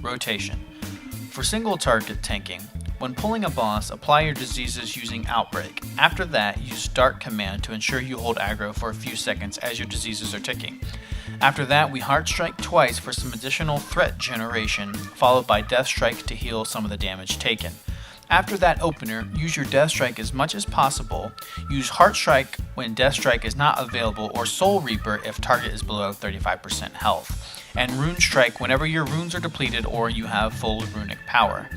Rotation. For single target tanking, when pulling a boss, apply your diseases using Outbreak. After that, use Dart command to ensure you hold aggro for a few seconds as your diseases are ticking. After that, we Heart Strike twice for some additional threat generation, followed by Death Strike to heal some of the damage taken. After that opener, use your Death Strike as much as possible, use Heart Strike when Death Strike is not available, or Soul Reaper if target is below 35% health, and Rune Strike whenever your runes are depleted or you have full runic power.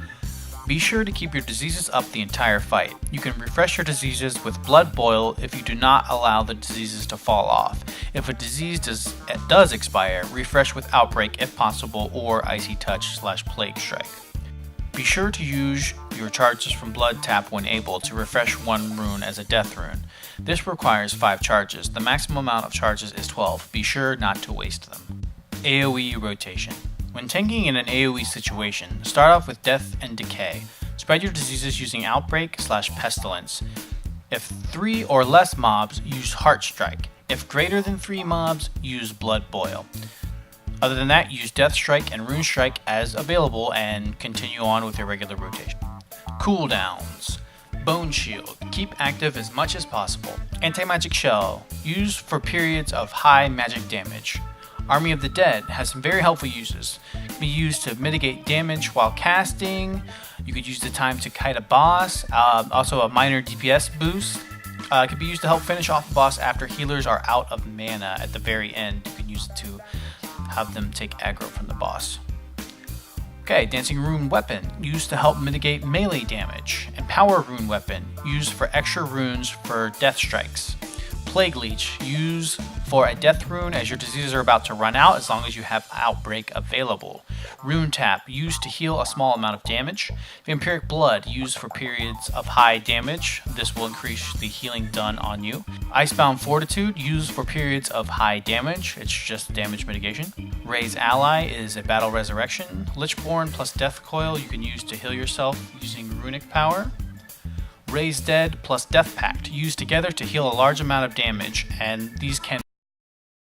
Be sure to keep your diseases up the entire fight. You can refresh your diseases with Blood Boil if you do not allow the diseases to fall off. If a disease does expire, refresh with Outbreak if possible, or Icy Touch/Plague Strike. Be sure to use your charges from Blood Tap when able to refresh one rune as a death rune. This requires 5 charges. The maximum amount of charges is 12. Be sure not to waste them. AoE Rotation. When tanking in an AoE situation, start off with Death and Decay. Spread your diseases using Outbreak/Pestilence. If 3 or less mobs, use Heart Strike. If greater than 3 mobs, use Blood Boil. Other than that, use Death Strike and Rune Strike as available and continue on with your regular rotation. Cooldowns. Bone Shield. Keep active as much as possible. Anti-Magic Shell. Use for periods of high magic damage. Army of the Dead has some very helpful uses. It can be used to mitigate damage while casting. You could use the time to kite a boss. Also a minor DPS boost. It can be used to help finish off a boss after healers are out of mana at the very end. You can use it to have them take aggro from the boss. Okay, Dancing Rune Weapon, used to help mitigate melee damage. And Power Rune Weapon, used for extra runes for death strikes. Plague Leech, use for a death rune as your diseases are about to run out as long as you have Outbreak available. Rune Tap, used to heal a small amount of damage. Vampiric Blood, used for periods of high damage. This will increase the healing done on you. Icebound Fortitude, used for periods of high damage. It's just damage mitigation. Raise Ally is a battle resurrection. Lichborn plus Death Coil you can use to heal yourself using runic power. Raise Dead plus Death Pact, used together to heal a large amount of damage, and these can